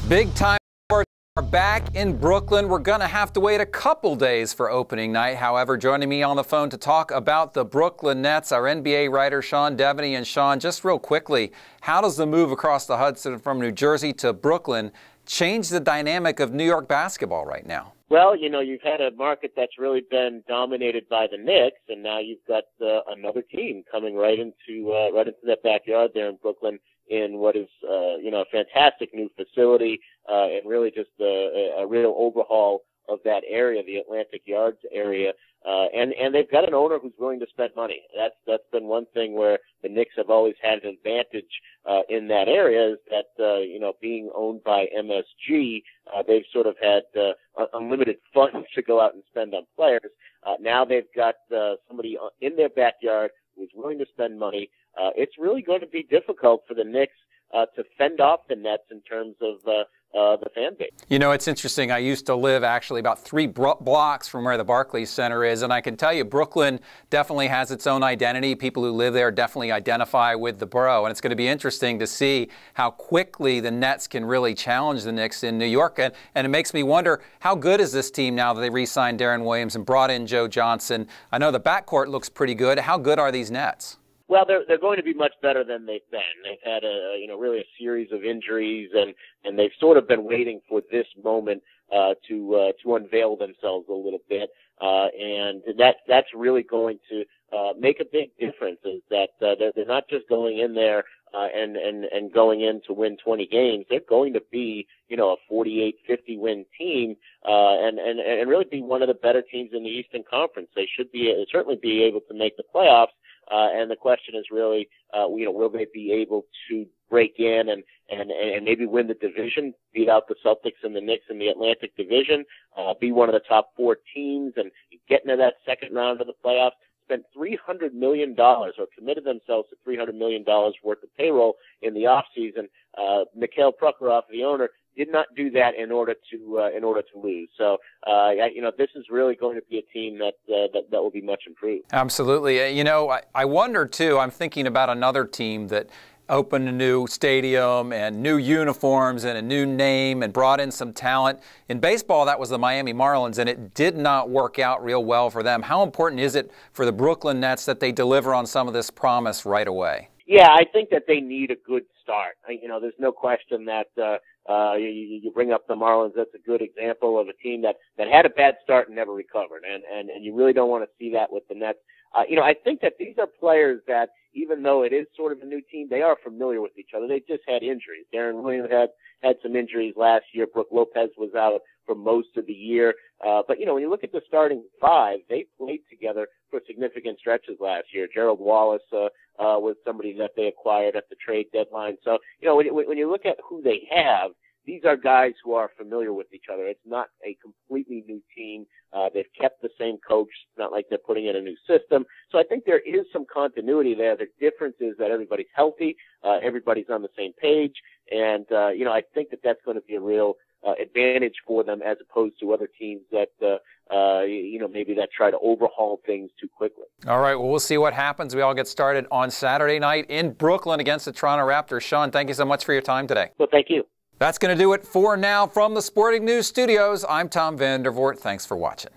Big time sports are back in Brooklyn. We're going to have to wait a couple days for opening night. However, joining me on the phone to talk about the Brooklyn Nets, our NBA writer Sean Devaney. And Sean, just real quickly, how does the move across the Hudson from New Jersey to Brooklyn change the dynamic of New York basketball right now? Well, you know, you've had a market that's really been dominated by the Knicks, and now you've got another team coming right into that backyard there in Brooklyn in what is, a fantastic new facility, and really just a real overhaul of that area, the Atlantic Yards area. And they've got an owner who's willing to spend money. That's been one thing where the Knicks have always had an advantage in that area, is that being owned by MSG, they've sort of had unlimited funds to go out and spend on players. Now they've got somebody in their backyard who's willing to spend money. It's really going to be difficult for the Knicks to fend off the Nets in terms of the fan base. You know, it's interesting. I used to live actually about 3 blocks from where the Barclays Center is, and I can tell you Brooklyn definitely has its own identity. People who live there definitely identify with the borough, and it's going to be interesting to see how quickly the Nets can really challenge the Knicks in New York. And it makes me wonder, how good is this team now that they re-signed Darren Williams and brought in Joe Johnson? I know the backcourt looks pretty good. How good are these Nets? Well, they're going to be much better than they've been. They've had really a series of injuries, and they've sort of been waiting for this moment to unveil themselves a little bit, and that's really going to make a big difference. Is that they're not just going in there and going in to win 20 games. They're going to be a 48-50 win team, and really be one of the better teams in the Eastern Conference. They should certainly be able to make the playoffs. And the question is really, will they be able to break in and maybe win the division, beat out the Celtics and the Knicks in the Atlantic Division, be one of the top 4 teams and get into that second round of the playoffs, spent $300 million or committed themselves to $300 million worth of payroll in the offseason. Mikhail Prokhorov, the owner, did not do that in order to lose. So, this is really going to be a team that will be much improved. Absolutely. I wonder too. I'm thinking about another team that opened a new stadium and new uniforms and a new name and brought in some talent. In baseball, that was the Miami Marlins, and it did not work out real well for them. How important is it for the Brooklyn Nets that they deliver on some of this promise right away? Yeah, I think that they need a good start. There's no question that you bring up the Marlins. That's a good example of a team that had a bad start and never recovered, and you really don't want to see that with the Nets. I think that these are players that, even though it is sort of a new team, they are familiar with each other. They just had injuries. Darren Williams had some injuries last year. Brook Lopez was out for most of the year. But when you look at the starting 5, they played together for significant stretches last year. Gerald Wallace was somebody that they acquired at the trade deadline. So, when you look at who they have, these are guys who are familiar with each other. It's not a completely new team. They've kept the same coach. It's not like they're putting in a new system. So I think there is some continuity there. The difference is that everybody's healthy. Everybody's on the same page. And, I think that that's going to be a real advantage for them, as opposed to other teams that, maybe that try to overhaul things too quickly. All right. Well, we'll see what happens. We all get started on Saturday night in Brooklyn against the Toronto Raptors. Sean, thank you so much for your time today. Well, thank you. That's going to do it for now from the Sporting News Studios. I'm Tom Vandervoort. Thanks for watching.